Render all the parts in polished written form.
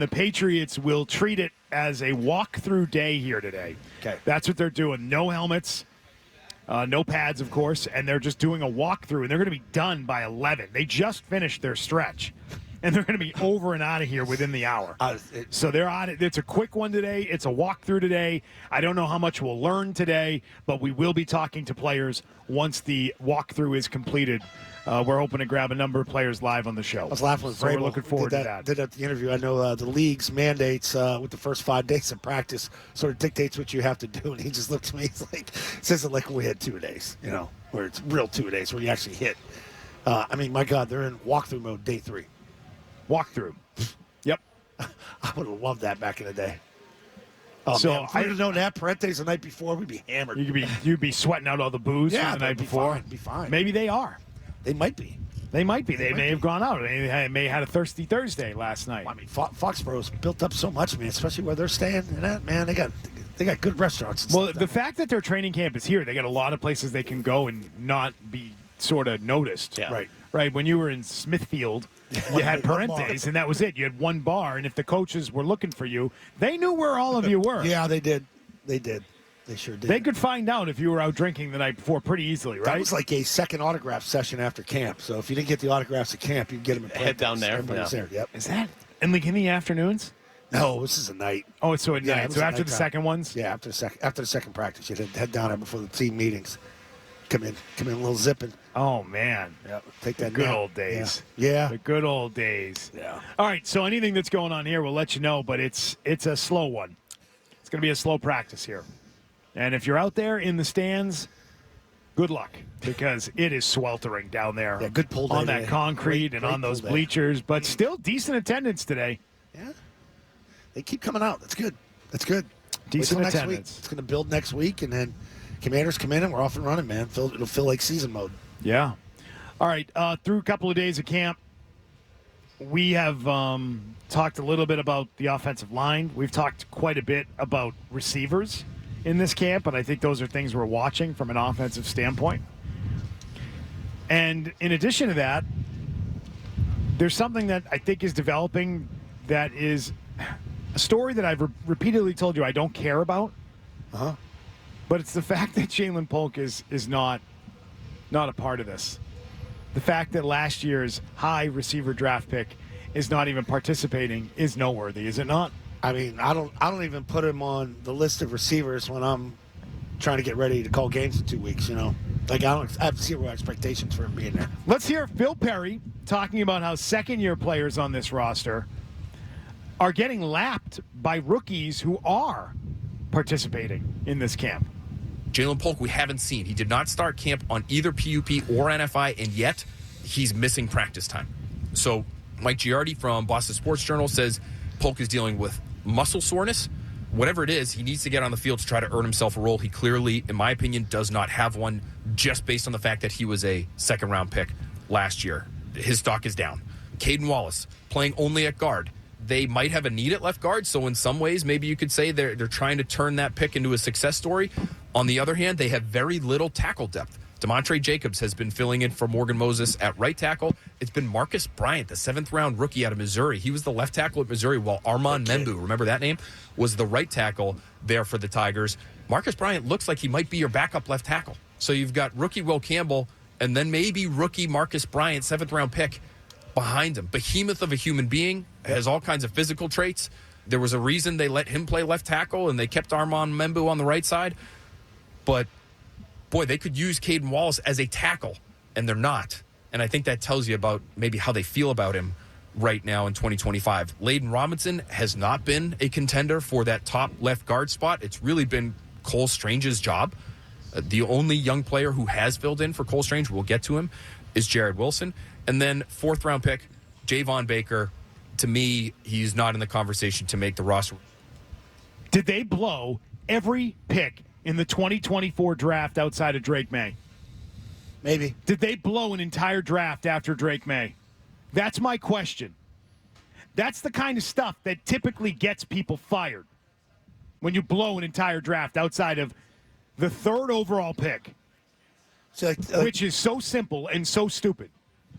The Patriots will treat it as a walkthrough day here today. Okay. That's what they're doing. No helmets, no pads, of course, and they're just doing a walkthrough, and they're going to be done by 11. They just finished their stretch, and they're going to be over and out of here within the hour. So they're on it. It's a quick one today. It's a walkthrough today. I don't know how much we'll learn today, but we will be talking to players once the walkthrough is completed. We're hoping to grab a number of players live on the show. I was laughing with so Vrabel. We're looking forward to that. Did at the interview. I know the league's mandates with the first 5 days of practice sort of dictates what you have to do. And he just looked at me. He's like, says it like we had 2 days, where it's real 2 days where you actually hit. I mean, my God, they're in walkthrough mode day 3. Walkthrough. Yep. I would have loved that back in the day. Oh, so man, if I would have known that Parentes the night before, we'd be hammered. You'd be sweating out all the booze from the night before. Be fine. Maybe they are. They might be. They might be. They may have gone out. They may have had a thirsty Thursday last night. I mean, Foxborough's built up so much, man, especially where they're staying. And that, man, they got good restaurants. Well, the fact that their training camp is here, they got a lot of places they can go and not be sort of noticed. Yeah. Right. When you were in Smithfield, you had Parentes, and that was it. You had one bar, and if the coaches were looking for you, they knew where all of you were. Yeah, they did. They sure did. They could find out if you were out drinking the night before pretty easily, right? That was like a second autograph session after camp. So if you didn't get the autographs at camp, you can get them at Head down there. Everybody's there. Yep. Is that in the afternoons? No, this is a night. Oh, it's so at night. So after the nighttime. second ones? Yeah, after the second practice, you head down there before the team meetings. Come in a little zipping. Oh man. Yep. Take that Good nap. old days. Yeah. The good old days. Yeah. All right, so anything that's going on here, we'll let you know, but it's a slow one. It's going to be a slow practice here. And if you're out there in the stands, good luck, because it is sweltering down there. Yeah, good pull day on that today. concrete Great and on those pull day. bleachers, but still decent attendance today. Yeah. They keep coming out. That's good. Decent Wait till next week. attendance. It's going to build next week, and then Commanders come in, and we're off and running, man. It'll feel like season mode. Yeah. All right, through a couple of days of camp, we have talked a little bit about the offensive line. We've talked quite a bit about receivers in this camp, and I think those are things we're watching from an offensive standpoint. And in addition to that, there's something that I think is developing that is a story that I've repeatedly told you I don't care about. Uh-huh. But it's the fact that Ja'Lynn Polk is not a part of this. The fact that last year's high receiver draft pick is not even participating is noteworthy, is it not? I mean, I don't even put him on the list of receivers when I'm trying to get ready to call games in 2 weeks. Like I have zero expectations for him being there. Let's hear Phil Perry talking about how second-year players on this roster are getting lapped by rookies who are participating in this camp. Ja'Lynn Polk, we haven't seen. He did not start camp on either PUP or NFI, and yet he's missing practice time. So Mike Giardi from Boston Sports Journal says Polk is dealing with muscle soreness. Whatever it is, he needs to get on the field to try to earn himself a role. He clearly, in my opinion, does not have one just based on the fact that he was a second-round pick last year. His stock is down. Caden Wallace playing only at guard. They might have a need at left guard, so in some ways, maybe you could say they're trying to turn that pick into a success story. On the other hand, they have very little tackle depth. Demontre Jacobs has been filling in for Morgan Moses at right tackle. It's been Marcus Bryant, the 7th-round rookie out of Missouri. He was the left tackle at Missouri, while Armand Membu, remember that name, was the right tackle there for the Tigers. Marcus Bryant looks like he might be your backup left tackle. So you've got rookie Will Campbell and then maybe rookie Marcus Bryant, 7th-round pick, behind him. Behemoth of a human being, has all kinds of physical traits. There was a reason they let him play left tackle and they kept Armand Membu on the right side. But, boy, they could use Caden Wallace as a tackle, and they're not. And I think that tells you about maybe how they feel about him right now in 2025. Layden Robinson has not been a contender for that top left guard spot. It's really been Cole Strange's job. The only young player who has filled in for Cole Strange, we'll get to him, is Jared Wilson. And then 4th-round pick, Javon Baker. To me, he's not in the conversation to make the roster. Did they blow every pick in the 2024 draft outside of Drake Maye? Maybe. Did they blow an entire draft after Drake Maye? That's my question. That's the kind of stuff that typically gets people fired. When you blow an entire draft outside of the 3rd overall pick, So, which is so simple and so stupid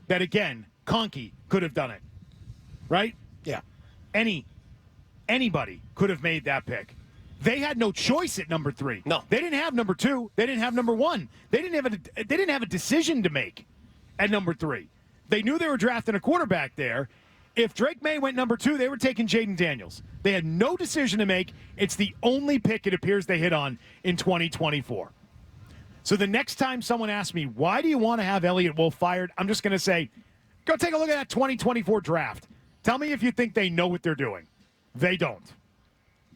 that, again, Conkey could have done it. Right? yeah. Any anybody could have made that pick. They had no choice at number 3. No. They didn't have number 2. They didn't have number 1. They didn't have a decision to make at number 3. They knew they were drafting a quarterback there. If Drake Maye went number 2, they were taking Jaden Daniels. They had no decision to make. It's the only pick it appears they hit on in 2024. So the next time someone asks me, why do you want to have Elliott Wolf fired? I'm just going to say, go take a look at that 2024 draft. Tell me if you think they know what they're doing. They don't.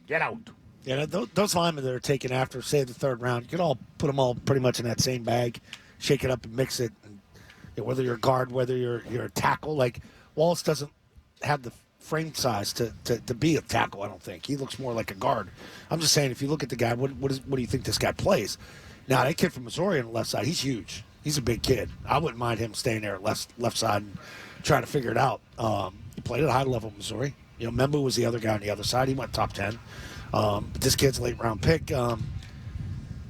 Get out. Yeah, those linemen that are taken after, say, the 3rd round, you can all put them all pretty much in that same bag, shake it up and mix it. And, whether you're a guard, whether you're a tackle, like Wallace doesn't have the frame size to be a tackle, I don't think. He looks more like a guard. I'm just saying, if you look at the guy, what do you think this guy plays? Now, that kid from Missouri on the left side, he's huge. He's a big kid. I wouldn't mind him staying there at left side and trying to figure it out. He played at a high level in Missouri. Membu was the other guy on the other side. He went top 10. But this kid's a late-round pick.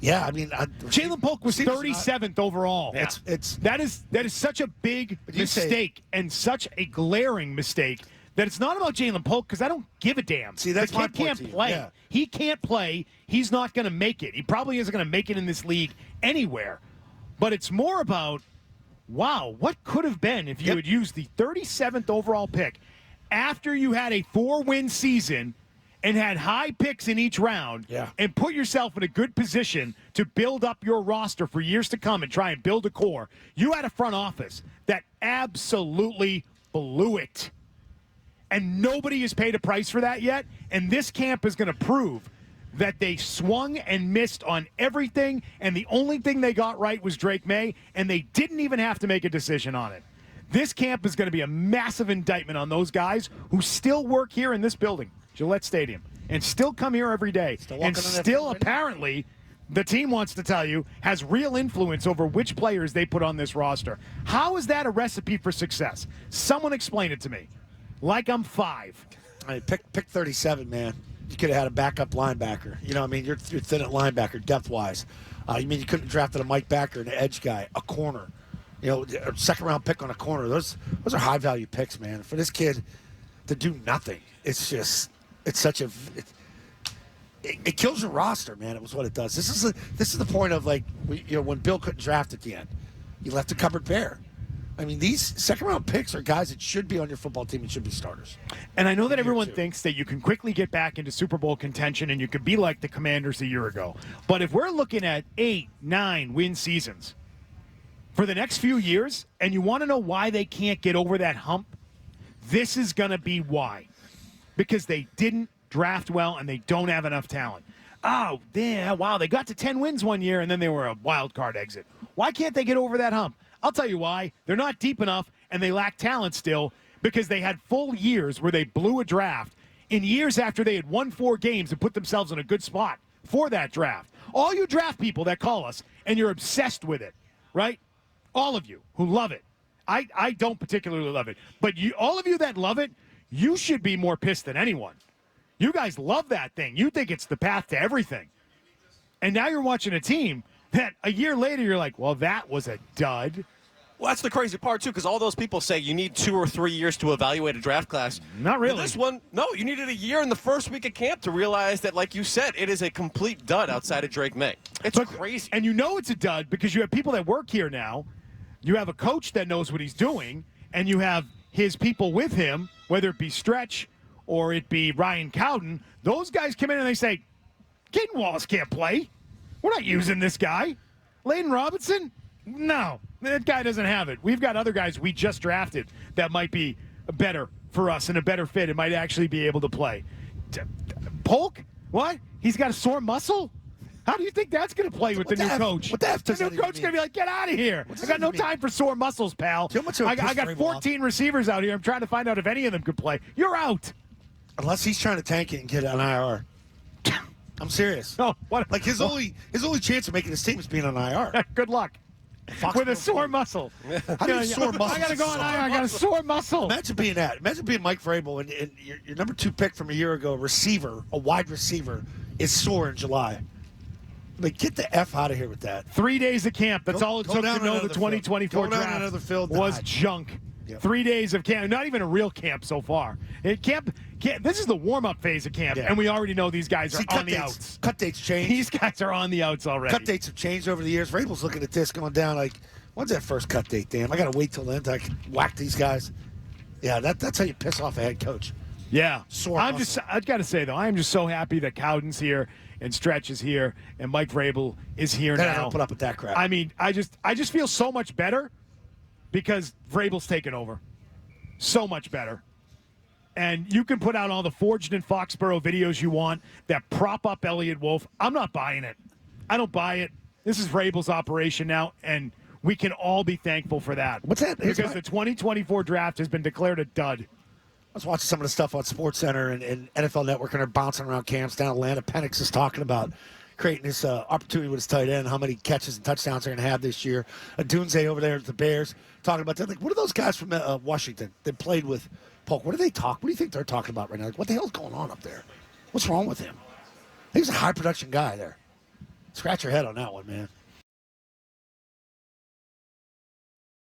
Ja'Lynn Polk was 37th overall. Yeah. That is such a big mistake and such a glaring mistake that it's not about Ja'Lynn Polk because I don't give a damn. See, that's the my kid point can't to you. play. Yeah. He can't play. He's not going to make it. He probably isn't going to make it in this league anywhere. But it's more about, wow, what could have been if you had used the 37th overall pick after you had a 4-win season and had high picks in each round and put yourself in a good position to build up your roster for years to come and try and build a core. You had a front office that absolutely blew it. And nobody has paid a price for that yet. And this camp is going to prove that they swung and missed on everything, and the only thing they got right was Drake Maye, and they didn't even have to make a decision on it. This camp is going to be a massive indictment on those guys who still work here in this building, Gillette Stadium, and still come here every day. And still, apparently, the team wants to tell you, has real influence over which players they put on this roster. How is that a recipe for success? Someone explain it to me. Like I'm 5. I mean, pick 37, man. You could have had a backup linebacker. You're thin at linebacker, depth-wise. You couldn't have drafted a Mike Backer, an edge guy, a corner. A second-round pick on a corner. Those are high-value picks, man. For this kid to do nothing, it kills your roster, man. It was what it does. This is the point of, when Bill couldn't draft at the end. He left the cupboard bare. These second-round picks are guys that should be on your football team and should be starters. And I know that everyone thinks that you can quickly get back into Super Bowl contention and you could be like the Commanders a year ago. But if we're looking at 8, 9 win seasons for the next few years, and you want to know why they can't get over that hump, this is going to be why. Because they didn't draft well and they don't have enough talent. Oh, yeah, wow, they got to 10 wins one year and then they were a wild card exit. Why can't they get over that hump? I'll tell you why. They're not deep enough, and they lack talent still because they had full years where they blew a draft in years after they had won 4 games and put themselves in a good spot for that draft. All you draft people that call us, and you're obsessed with it, right? All of you who love it. I don't particularly love it. But all of you that love it, you should be more pissed than anyone. You guys love that thing. You think it's the path to everything. And now you're watching a team that a year later you're like, well, that was a dud. Well, that's the crazy part, too, because all those people say you need 2 or 3 years to evaluate a draft class. Not really. But this one, no, you needed a year in the first week of camp to realize that, like you said, it is a complete dud outside of Drake Maye. It's crazy. And you know it's a dud because you have people that work here now. You have a coach that knows what he's doing, and you have his people with him, whether it be Stretch or it be Ryan Cowden. Those guys come in and they say, Caden Wallace can't play. We're not using this guy. Layden Robinson? No, that guy doesn't have it. We've got other guys we just drafted that might be better for us and a better fit and might actually be able to play. Polk? What? He's got a sore muscle? How do you think that's going to play with the new coach? What the F does the that new even coach is mean? going to be like, get out of here. I got no time for sore muscles, pal. Do you know how much of a I got piss 14 receivers out here. I'm trying to find out if any of them could play. You're out. Unless he's trying to tank it and get an IR. I'm serious. Oh, what? Like his only chance of making this team is being on IR. Good luck. With a sore muscle. How do you sore muscle? I got to go on IR. I got a sore muscle. Imagine being that. Imagine being Mike Vrabel and your number 2 pick from a year ago, receiver, a wide receiver, is sore in July. Like, get the F out of here with that. 3 days of camp. That's all it took to know the 2024 draft was junk. Yep. 3 days of camp. Not even a real camp so far. Camp This is the warm-up phase of camp, and we already know these guys are on the outs. Cut dates change. These guys are on the outs already. Cut dates have changed over the years. Vrabel's looking at this going down like, when's that first cut date, damn? I got to wait till then to whack these guys. Yeah, that's how you piss off a head coach. Yeah. Sore muscle. I've got to say, though, I am just so happy that Cowden's here and Stretch is here and Mike Vrabel is here They're not now. gonna put up with that crap. I mean, I just feel so much better because Vrabel's taken over. So much better. And you can put out all the Forged in Foxborough videos you want that prop up Elliott Wolf. I'm not buying it. I don't buy it. This is Vrabel's operation now, and we can all be thankful for that. What's that? Because the 2024 draft has been declared a dud. I was watching some of the stuff on SportsCenter and NFL Network, and they're bouncing around camps down in Atlanta. Penix is talking about creating this opportunity with his tight end, how many catches and touchdowns they're going to have this year. Dunze over there at the Bears talking about that. Like, what are those guys from Washington that played with Polk? What do they talk? What do you think they're talking about right now? Like, what the hell's going on up there? What's wrong with him? He's a high production guy there. Scratch your head on that one, man.